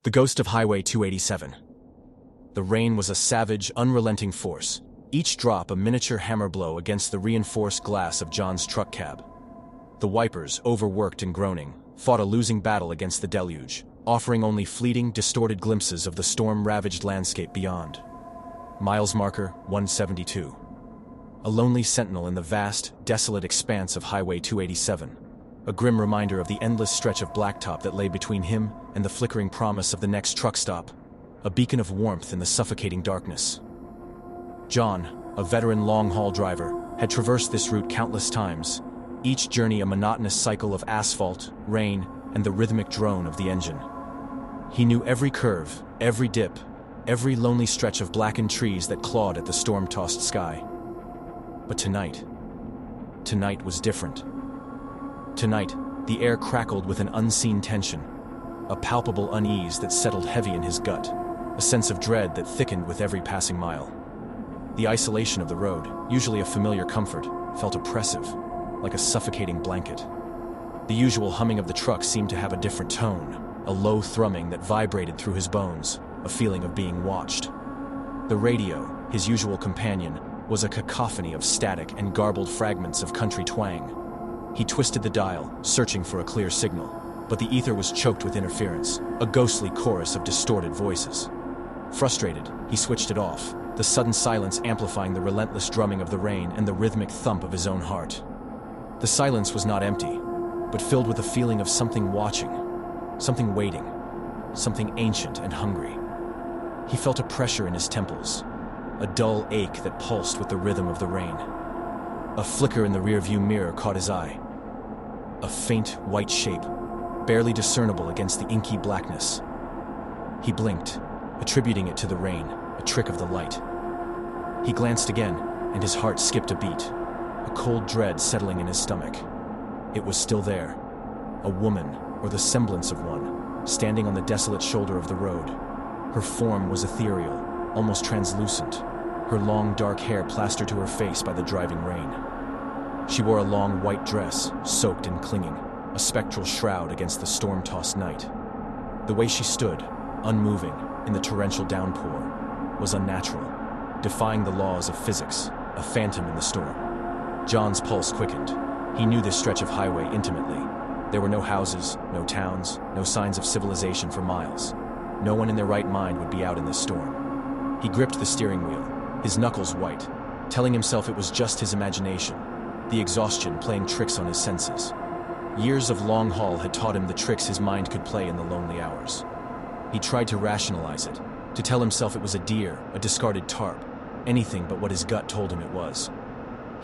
The ghost of Highway 287. The rain was a savage, unrelenting force, each drop a miniature hammer blow against the reinforced glass of John's truck cab. The wipers, overworked and groaning, fought a losing battle against the deluge, offering only fleeting, distorted glimpses of the storm-ravaged landscape beyond. Miles marker 172. A lonely sentinel in the vast, desolate expanse of Highway 287. A grim reminder of the endless stretch of blacktop that lay between him and the flickering promise of the next truck stop, a beacon of warmth in the suffocating darkness. John, a veteran long-haul driver, had traversed this route countless times, each journey a monotonous cycle of asphalt, rain, and the rhythmic drone of the engine. He knew every curve, every dip, every lonely stretch of blackened trees that clawed at the storm-tossed sky. But tonight was different. Tonight, the air crackled with an unseen tension, a palpable unease that settled heavy in his gut, a sense of dread that thickened with every passing mile. The isolation of the road, usually a familiar comfort, felt oppressive, like a suffocating blanket. The usual humming of the truck seemed to have a different tone, a low thrumming that vibrated through his bones, a feeling of being watched. The radio, his usual companion, was a cacophony of static and garbled fragments of country twang. He twisted the dial, searching for a clear signal, but the ether was choked with interference, a ghostly chorus of distorted voices. Frustrated, he switched it off, the sudden silence amplifying the relentless drumming of the rain and the rhythmic thump of his own heart. The silence was not empty, but filled with a feeling of something watching, something waiting, something ancient and hungry. He felt a pressure in his temples, a dull ache that pulsed with the rhythm of the rain. A flicker in the rearview mirror caught his eye. A faint white shape, barely discernible against the inky blackness. He blinked, attributing it to the rain, a trick of the light. He glanced again, and his heart skipped a beat, a cold dread settling in his stomach. It was still there, a woman, or the semblance of one, standing on the desolate shoulder of the road. Her form was ethereal, almost translucent, her long dark hair plastered to her face by the driving rain. She wore a long white dress, soaked and clinging, a spectral shroud against the storm-tossed night. The way she stood, unmoving, in the torrential downpour, was unnatural, defying the laws of physics, a phantom in the storm. John's pulse quickened. He knew this stretch of highway intimately. There were no houses, no towns, no signs of civilization for miles. No one in their right mind would be out in this storm. He gripped the steering wheel, his knuckles white, telling himself it was just his imagination, the exhaustion playing tricks on his senses. Years of long haul had taught him the tricks his mind could play in the lonely hours. He tried to rationalize it, to tell himself it was a deer, a discarded tarp, anything but what his gut told him it was.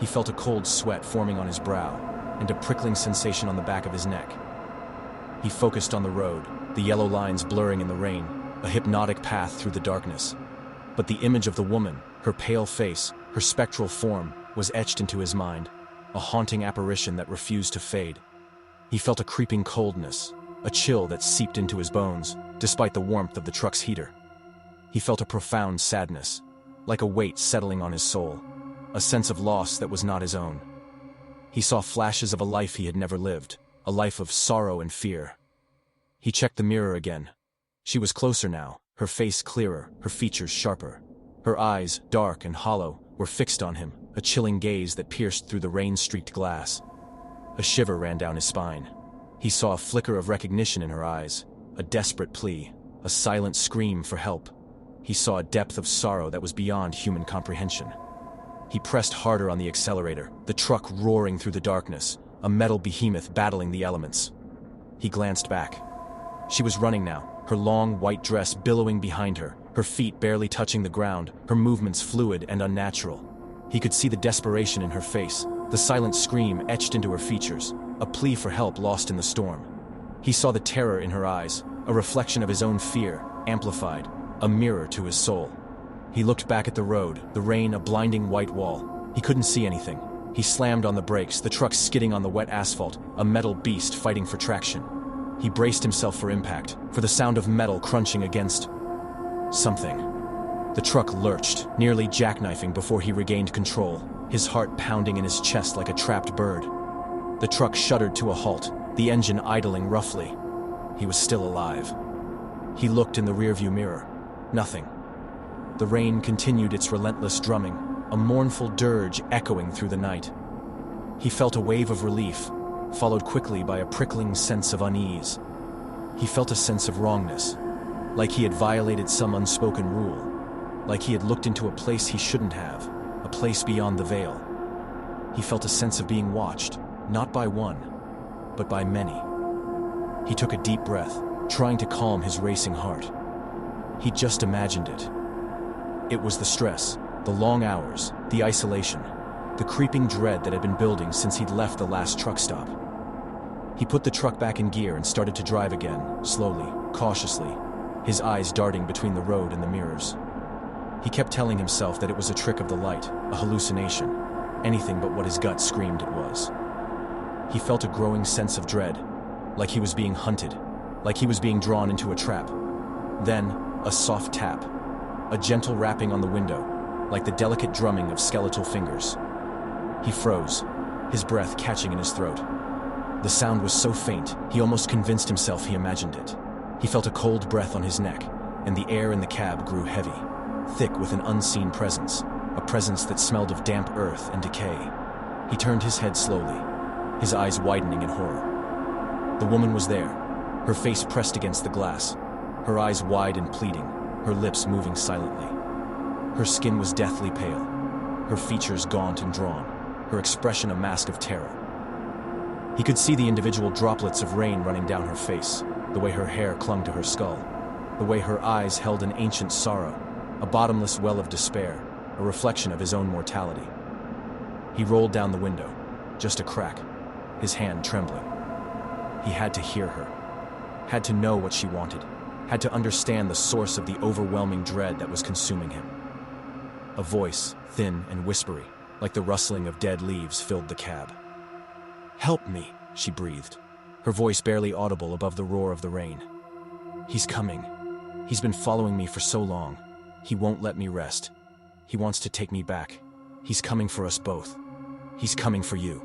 He felt a cold sweat forming on his brow, and a prickling sensation on the back of his neck. He focused on the road, the yellow lines blurring in the rain, a hypnotic path through the darkness. But the image of the woman, her pale face, her spectral form, was etched into his mind, a haunting apparition that refused to fade. He felt a creeping coldness, a chill that seeped into his bones, despite the warmth of the truck's heater. He felt a profound sadness, like a weight settling on his soul, a sense of loss that was not his own. He saw flashes of a life he had never lived, a life of sorrow and fear. He checked the mirror again. She was closer now, her face clearer, her features sharper. Her eyes, dark and hollow, were fixed on him, a chilling gaze that pierced through the rain-streaked glass. A shiver ran down his spine. He saw a flicker of recognition in her eyes, a desperate plea, a silent scream for help. He saw a depth of sorrow that was beyond human comprehension. He pressed harder on the accelerator, the truck roaring through the darkness, a metal behemoth battling the elements. He glanced back. She was running now, her long white dress billowing behind her, her feet barely touching the ground, her movements fluid and unnatural. He could see the desperation in her face, the silent scream etched into her features, a plea for help lost in the storm. He saw the terror in her eyes, a reflection of his own fear, amplified, a mirror to his soul. He looked back at the road, the rain a blinding white wall. He couldn't see anything. He slammed on the brakes, the truck skidding on the wet asphalt, a metal beast fighting for traction. He braced himself for impact, for the sound of metal crunching against something. The truck lurched, nearly jackknifing before he regained control, his heart pounding in his chest like a trapped bird. The truck shuddered to a halt, the engine idling roughly. He was still alive. He looked in the rearview mirror. Nothing. The rain continued its relentless drumming, a mournful dirge echoing through the night. He felt a wave of relief, followed quickly by a prickling sense of unease. He felt a sense of wrongness, like he had violated some unspoken rule, like he had looked into a place he shouldn't have, a place beyond the veil. He felt a sense of being watched, not by one, but by many. He took a deep breath, trying to calm his racing heart. He just imagined it. It was the stress, the long hours, the isolation, the creeping dread that had been building since he'd left the last truck stop. He put the truck back in gear and started to drive again, slowly, cautiously, his eyes darting between the road and the mirrors. He kept telling himself that it was a trick of the light, a hallucination, anything but what his gut screamed it was. He felt a growing sense of dread, like he was being hunted, like he was being drawn into a trap. Then, a soft tap, a gentle rapping on the window, like the delicate drumming of skeletal fingers. He froze, his breath catching in his throat. The sound was so faint, he almost convinced himself he imagined it. He felt a cold breath on his neck, and the air in the cab grew heavy, thick with an unseen presence, a presence that smelled of damp earth and decay. He turned his head slowly, his eyes widening in horror. The woman was there, her face pressed against the glass, her eyes wide and pleading, her lips moving silently. Her skin was deathly pale, her features gaunt and drawn, her expression a mask of terror. He could see the individual droplets of rain running down her face, the way her hair clung to her skull, the way her eyes held an ancient sorrow, a bottomless well of despair, a reflection of his own mortality. He rolled down the window, just a crack, his hand trembling. He had to hear her, had to know what she wanted, had to understand the source of the overwhelming dread that was consuming him. A voice, thin and whispery, like the rustling of dead leaves, filled the cab. "Help me," she breathed, her voice barely audible above the roar of the rain. "He's coming. He's been following me for so long. He won't let me rest. He wants to take me back. He's coming for us both. He's coming for you."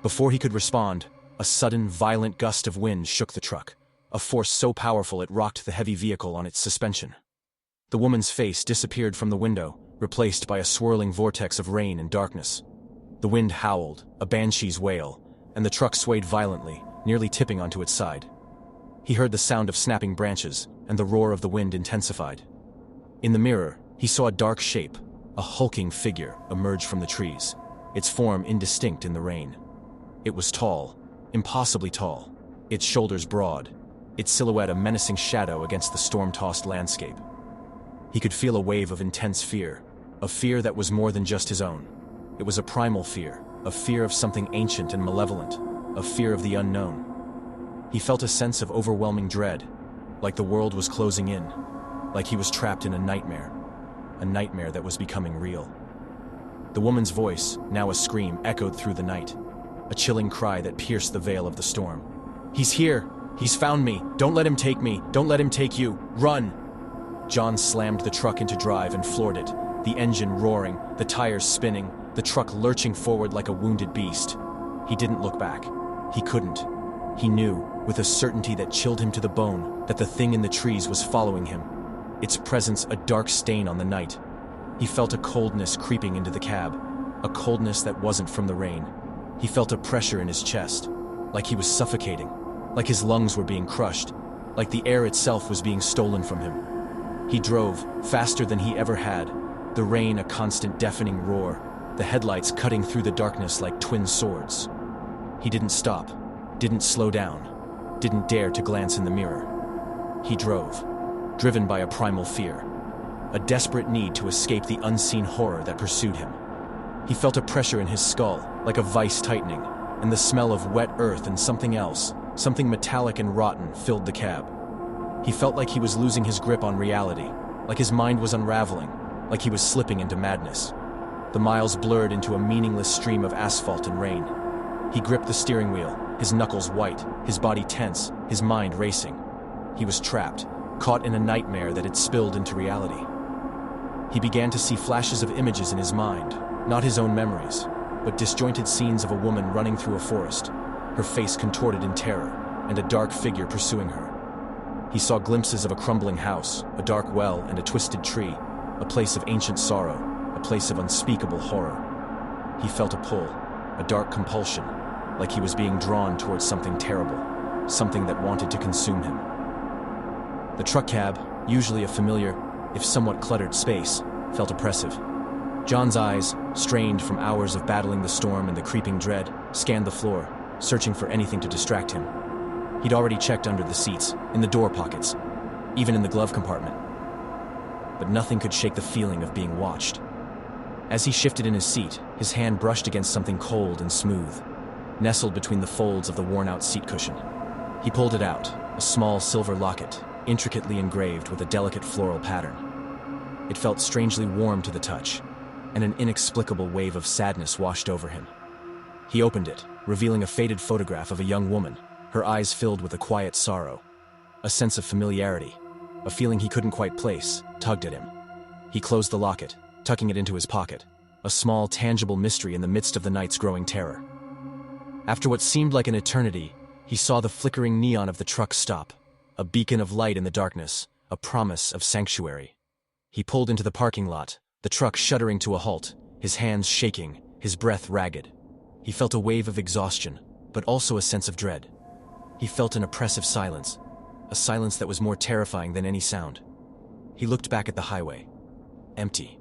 Before he could respond, a sudden, violent gust of wind shook the truck, a force so powerful it rocked the heavy vehicle on its suspension. The woman's face disappeared from the window, replaced by a swirling vortex of rain and darkness. The wind howled, a banshee's wail, and the truck swayed violently, nearly tipping onto its side. He heard the sound of snapping branches, and the roar of the wind intensified. In the mirror, he saw a dark shape, a hulking figure, emerge from the trees, its form indistinct in the rain. It was tall, impossibly tall, its shoulders broad, its silhouette a menacing shadow against the storm-tossed landscape. He could feel a wave of intense fear, a fear that was more than just his own. It was a primal fear, a fear of something ancient and malevolent, a fear of the unknown. He felt a sense of overwhelming dread, like the world was closing in, like he was trapped in a nightmare that was becoming real. The woman's voice, now a scream, echoed through the night, a chilling cry that pierced the veil of the storm. "He's here! He's found me! Don't let him take me! Don't let him take you! Run!" John slammed the truck into drive and floored it, the engine roaring, the tires spinning, the truck lurching forward like a wounded beast. He didn't look back. He couldn't. He knew, with a certainty that chilled him to the bone, that the thing in the trees was following him, its presence a dark stain on the night. He felt a coldness creeping into the cab, a coldness that wasn't from the rain. He felt a pressure in his chest, like he was suffocating, like his lungs were being crushed, like the air itself was being stolen from him. He drove, faster than he ever had, the rain a constant deafening roar, the headlights cutting through the darkness like twin swords. He didn't stop, didn't slow down, didn't dare to glance in the mirror. He drove, driven by a primal fear, a desperate need to escape the unseen horror that pursued him. He felt a pressure in his skull, like a vice tightening, and the smell of wet earth and something else, something metallic and rotten, filled the cab. He felt like he was losing his grip on reality, like his mind was unraveling, like he was slipping into madness. The miles blurred into a meaningless stream of asphalt and rain. He gripped the steering wheel, his knuckles white, his body tense, his mind racing. He was trapped, caught in a nightmare that had spilled into reality. He began to see flashes of images in his mind, not his own memories, but disjointed scenes of a woman running through a forest, her face contorted in terror, and a dark figure pursuing her. He saw glimpses of a crumbling house, a dark well, and a twisted tree, a place of ancient sorrow, a place of unspeakable horror. He felt a pull, a dark compulsion, like he was being drawn towards something terrible, something that wanted to consume him. The truck cab, usually a familiar, if somewhat cluttered space, felt oppressive. John's eyes, strained from hours of battling the storm and the creeping dread, scanned the floor, searching for anything to distract him. He'd already checked under the seats, in the door pockets, even in the glove compartment. But nothing could shake the feeling of being watched. As he shifted in his seat, his hand brushed against something cold and smooth, nestled between the folds of the worn-out seat cushion. He pulled it out, a small silver locket, intricately engraved with a delicate floral pattern. It felt strangely warm to the touch, and an inexplicable wave of sadness washed over him. He opened it, revealing a faded photograph of a young woman, her eyes filled with a quiet sorrow. A sense of familiarity, a feeling he couldn't quite place, tugged at him. He closed the locket, tucking it into his pocket, a small, tangible mystery in the midst of the night's growing terror. After what seemed like an eternity, he saw the flickering neon of the truck stop, a beacon of light in the darkness, a promise of sanctuary. He pulled into the parking lot, the truck shuddering to a halt, his hands shaking, his breath ragged. He felt a wave of exhaustion, but also a sense of dread. He felt an oppressive silence, a silence that was more terrifying than any sound. He looked back at the highway. Empty.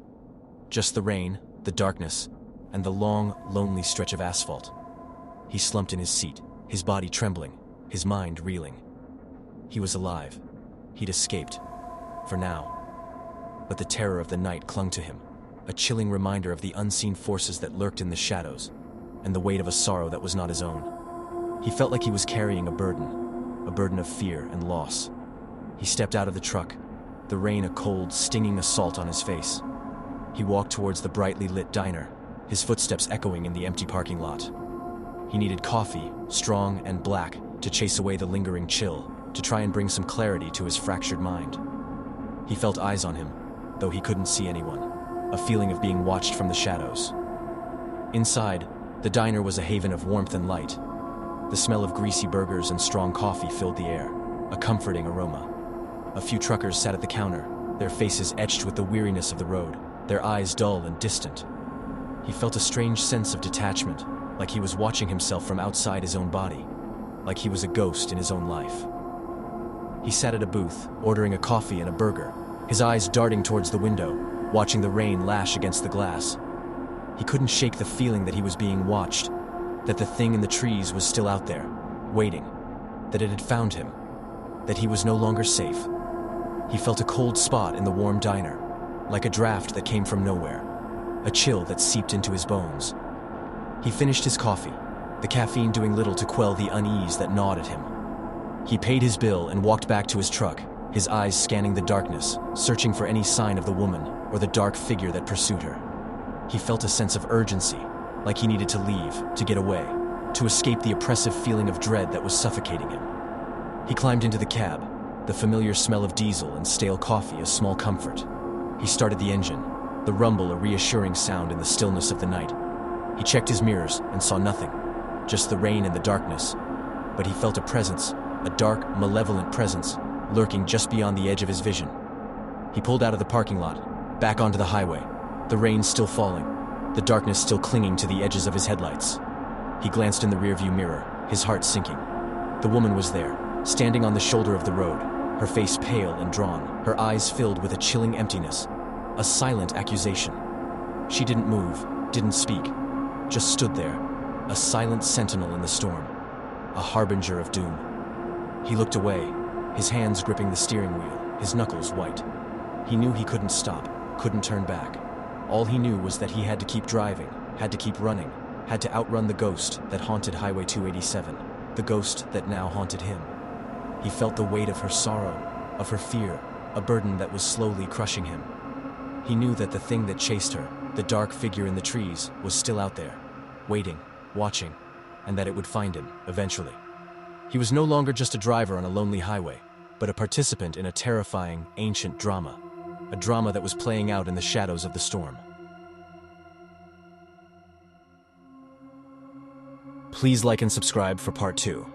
Just the rain, the darkness, and the long, lonely stretch of asphalt. He slumped in his seat, his body trembling, his mind reeling. He was alive. He'd escaped. For now. But the terror of the night clung to him, a chilling reminder of the unseen forces that lurked in the shadows, and the weight of a sorrow that was not his own. He felt like he was carrying a burden of fear and loss. He stepped out of the truck, the rain a cold, stinging assault on his face. He walked towards the brightly lit diner, his footsteps echoing in the empty parking lot. He needed coffee, strong and black, to chase away the lingering chill, to try and bring some clarity to his fractured mind. He felt eyes on him, though he couldn't see anyone, a feeling of being watched from the shadows. Inside, the diner was a haven of warmth and light. The smell of greasy burgers and strong coffee filled the air, a comforting aroma. A few truckers sat at the counter, their faces etched with the weariness of the road, their eyes dull and distant. He felt a strange sense of detachment, like he was watching himself from outside his own body, like he was a ghost in his own life. He sat at a booth, ordering a coffee and a burger, his eyes darting towards the window, watching the rain lash against the glass. He couldn't shake the feeling that he was being watched, that the thing in the trees was still out there, waiting, that it had found him, that he was no longer safe. He felt a cold spot in the warm diner, like a draft that came from nowhere, a chill that seeped into his bones. He finished his coffee, the caffeine doing little to quell the unease that gnawed at him. He paid his bill and walked back to his truck, his eyes scanning the darkness, searching for any sign of the woman or the dark figure that pursued her. He felt a sense of urgency, like he needed to leave, to get away, to escape the oppressive feeling of dread that was suffocating him. He climbed into the cab, the familiar smell of diesel and stale coffee a small comfort. He started the engine, the rumble a reassuring sound in the stillness of the night. He checked his mirrors and saw nothing, just the rain and the darkness. But he felt a presence, a dark, malevolent presence, lurking just beyond the edge of his vision. He pulled out of the parking lot, back onto the highway, the rain still falling, the darkness still clinging to the edges of his headlights. He glanced in the rearview mirror, his heart sinking. The woman was there, standing on the shoulder of the road, her face pale and drawn, her eyes filled with a chilling emptiness, a silent accusation. She didn't move, didn't speak, just stood there, a silent sentinel in the storm, a harbinger of doom. He looked away, his hands gripping the steering wheel, his knuckles white. He knew he couldn't stop, couldn't turn back. All he knew was that he had to keep driving, had to keep running, had to outrun the ghost that haunted Highway 287, the ghost that now haunted him. He felt the weight of her sorrow, of her fear, a burden that was slowly crushing him. He knew that the thing that chased her, the dark figure in the trees, was still out there, waiting, watching, and that it would find him, eventually. He was no longer just a driver on a lonely highway, but a participant in a terrifying, ancient drama, a drama that was playing out in the shadows of the storm. Please like and subscribe for part 2.